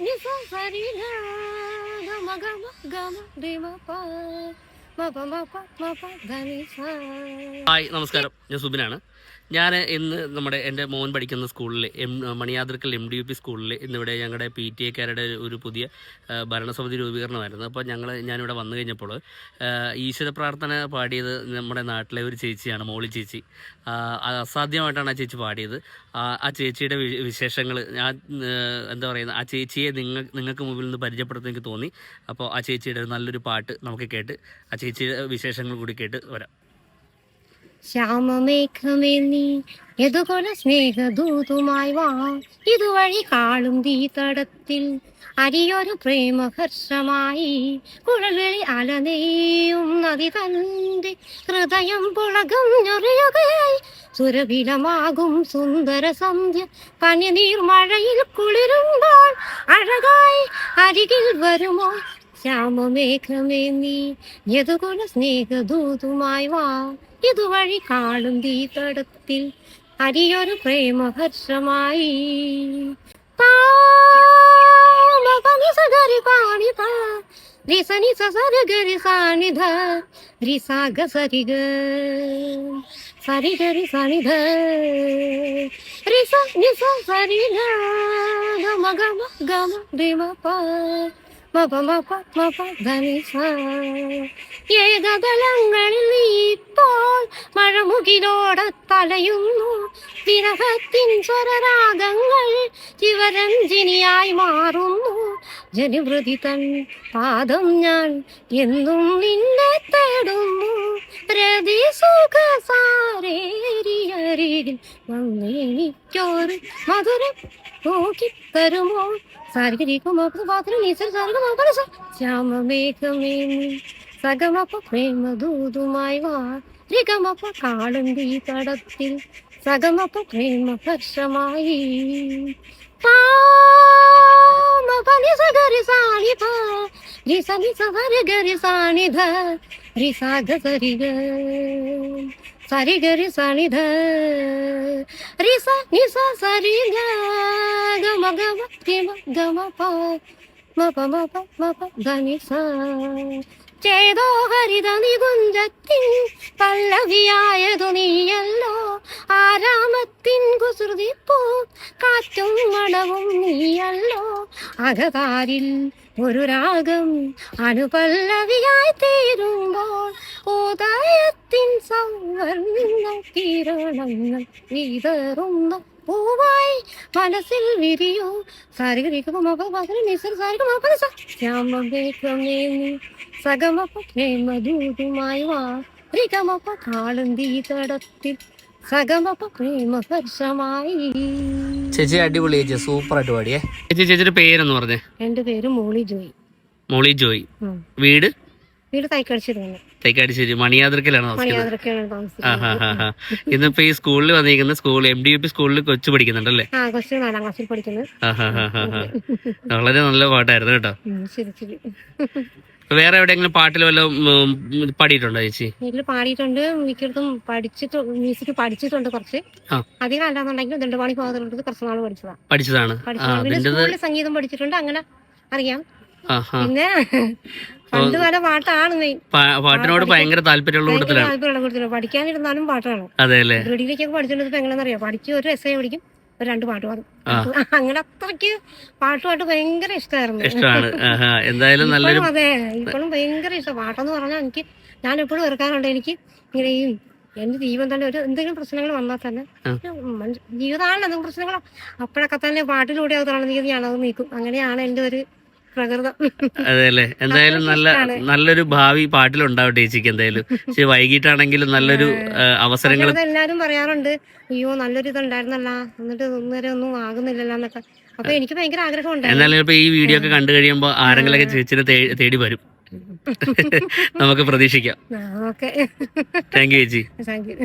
ni sa sa ri ga ga ma re ma pa ma pa ma pa da ni sa. Hi നമസ്കാരം, ഞാൻ സുബിനാണ്. ഞാൻ ഇന്ന് എൻ്റെ മോൻ പഠിക്കുന്ന സ്കൂളിൽ മണിയാതിർക്കൽ MDUP സ്കൂളിൽ ഇന്നിവിടെ ഞങ്ങളുടെ PTA ഒരു പുതിയ ഭരണസമിതി രൂപീകരണമായിരുന്നു. അപ്പോൾ ഞാനിവിടെ വന്നു കഴിഞ്ഞപ്പോൾ ഈശ്വര പ്രാർത്ഥന പാടിയത് നമ്മുടെ നാട്ടിലെ ഒരു ചേച്ചിയാണ്, മോളി ചേച്ചി. അസാധ്യമായിട്ടാണ് ആ ചേച്ചി പാടിയത്. ആ ചേച്ചിയുടെ വിശേഷങ്ങൾ എന്താ പറയുന്നത്, ആ ചേച്ചിയെ നിങ്ങൾക്ക് മുമ്പിൽ നിന്ന് പരിചയപ്പെടുത്താൻ എനിക്ക് തോന്നി. അപ്പോൾ ആ ചേച്ചിയുടെ നല്ലൊരു പാട്ട് നമുക്ക് കേട്ട് ആ ചേച്ചിയുടെ വിശേഷങ്ങൾ കൂടി കേട്ട് വരാം. ശ്യാമമേഘമേ നീ എതുകൊല സ്നേഹദൂതുമായി വാ, ഇതുവഴി കാളും തീതടത്തിൽ അരിയൊരു പ്രേമഹർഷമായി. കുഴൽവിളി അലനെയും നദി തന്റെ ഹൃദയം പുളകം ഞൊറിയുകയായി. സുരഭിലമാകും സുന്ദര സന്ധ്യ പനിനീർമഴയിൽ കുളിരുമ്പോൾ അഴകായി അരികിൽ വരുമോ. ശ്യാമമേഘമേ നീ യദുകുല സ്നേഹദൂതുമായി വാ, ഇതുവഴി കാളും തീതടത്തിൽ അരിയൊരു പ്രേമഹർഷമായി. സഗരി പാണി പാ രിസനി സസരഗരി സാനിധ രിസാഗ സരിഗ സരിഗരി സനിധ റിസ നിസ സരിഗ ഗമ ഗമ ഗമ റിമ പ ഏകതലങ്ങളിൽ ഇപ്പോൾ മഴമുകിലോടെ തലയുന്നു. വിരഹത്തിൻ സ്വരരാഗങ്ങൾ ശിവരഞ്ജിനിയായി മാറുന്നു. ജനിവൃതി തൻ പാദം ഞാൻ എന്നും നിന്നെ തേടുന്നു. രതി സുഖ സാരേരിയരികിൽ വന്നെനിക്കൊരു മധുരം നോക്കിത്തരുമോ. ശ്യാമമേഘമേ സഗമപ്പ പ്രേമദൂതുമായി വാ, രിഗമപ്പ കാളും തീതടത്തിൽ സഗമപ്പ പ്രേമഹർഷമായി. സഗരി സാണി പ രിസനി സഗരി സാണിധ രിസാഗ സരിഗ സരിഗരി സനിധ റിസ നിസ സരിഗ ഗമ ഗമ ഗമ ഗമ പ മ പ ധനി സ. ചേതോ ഹരിത നികുഞ്ചത്തിൻ പല്ലവിയായതു നീയല്ലോ. ആരാമത്തിൻ കുസൃതിപ്പൂ കാറ്റും മണവും നീയല്ലോ. അകതാരിൽ ഒരു രാഗം അനുപല്ലവിയായി തീരുമ്പോൾ ഉദയത്തിൻ സൗവർണ്ണ കിരണങ്ങൾ വിതറുന്ന പൂവായി മനസ്സിൽ വിരിയോ. സഗമപ്പ പ്രേമദൂതുമായി വാ, രിഗമപ്പ കാളും തീതടത്തിൽ സഗമപ്പ പ്രേമഹർഷമായി. ചേച്ചി അടിപൊളി ചേച്ചി, സൂപ്പർ ആയിട്ട് പാടിയേ. ചേച്ചിയുടെ പേരെന്ന് പറഞ്ഞേ? എന്റെ പേര് മോളി ജോയി. മോളി ജോയി. വീട് തൈക്കാടിശ്ശേരി. മണിയാതിർക്കലാണ് ഇന്നിപ്പോ ഈ സ്കൂളിൽ വന്നിരിക്കുന്ന MDUP സ്കൂളിൽ കൊച്ചു പഠിക്കുന്നുണ്ടല്ലേ? വളരെ നല്ല പാട്ടായിരുന്നു കേട്ടോ. വേറെ എവിടെയെങ്കിലും പാട്ടിൽ വല്ലതും പാടിയിട്ടുണ്ടോ ചേച്ചി? വീട്ടിൽ പാടിയിട്ടുണ്ട്, മിക്കടത്തും മ്യൂസിക് പഠിച്ചിട്ടുണ്ട്. കുറച്ച് അധികം അല്ലാന്നുണ്ടെങ്കിലും ദണ്ഡപാണി ഭാഗത്തുള്ളത് കുറച്ച് നാൾ പഠിച്ചതാണ്. സംഗീതം പഠിച്ചിട്ടുണ്ട്, അങ്ങനെ അറിയാം. പിന്നെ പണ്ട് പല പാട്ടാണ് പാട്ടിനോട് ഭയങ്കര താല്പര്യമുള്ള കൂട്ടത്തിലാണ്. പഠിക്കാനിരുന്നാലും പാട്ടാണ്. അതെല്ലേ? റെഡിയിലേക്കൊക്കെ പഠിച്ചിട്ടുണ്ടപ്പോ എങ്ങനെയാണെന്നറിയാം, പഠിച്ച് ഒരു എസ്ഐ പഠിക്കും, ഒരു 2 പാട്ട് പാടും. അങ്ങനെ അത്രയ്ക്ക് പാട്ടുമായിട്ട് ഭയങ്കര ഇഷ്ടമായിരുന്നു. എന്തായാലും നല്ലൊരു അതെ, ഇപ്പോഴും ഭയങ്കര ഇഷ്ടം പാട്ടെന്ന് പറഞ്ഞാൽ. ഞാൻ എപ്പോഴും ഓർക്കാറുണ്ട്, എനിക്ക് ഇങ്ങനെ എന്റെ ജീവൻ തന്നെ എന്തെങ്കിലും പ്രശ്നങ്ങൾ വന്നാൽ തന്നെ, ജീവിതമാണല്ലോ എന്തെങ്കിലും പ്രശ്നങ്ങളോ, അപ്പോഴൊക്കെ തന്നെ പാട്ടിലൂടെ അത് തളർന്നിരിക്കുന്നത് ഞാനത് നീക്കും. അങ്ങനെയാണ് എന്റെ ഒരു പ്രകൃതം. അതെല്ലേ? എന്തായാലും നല്ലൊരു ഭാവി പാട്ടിലുണ്ടാവട്ടെ ചേച്ചിക്ക്. എന്തായാലും വൈകിട്ടാണെങ്കിലും നല്ലൊരു അവസരങ്ങൾ എല്ലാരും പറയാറുണ്ട്, അയ്യോ നല്ലൊരു ഇതുണ്ടായിരുന്നല്ല, എന്നിട്ട് ഇന്നുവരെ ഒന്നും ആകുന്നില്ലല്ലോ എന്നൊക്കെ. അപ്പൊ എനിക്ക് ഭയങ്കര ആഗ്രഹമുണ്ട്. എന്നാലും ഇപ്പൊ ഈ വീഡിയോ ഒക്കെ കണ്ടു കഴിയുമ്പോ ആരെങ്കിലൊക്കെ ചേച്ചിനെ തേടി വരും. നമുക്ക് പ്രതീക്ഷിക്കാം. ഓക്കെ, താങ്ക് യു ചേച്ചി. Thank you.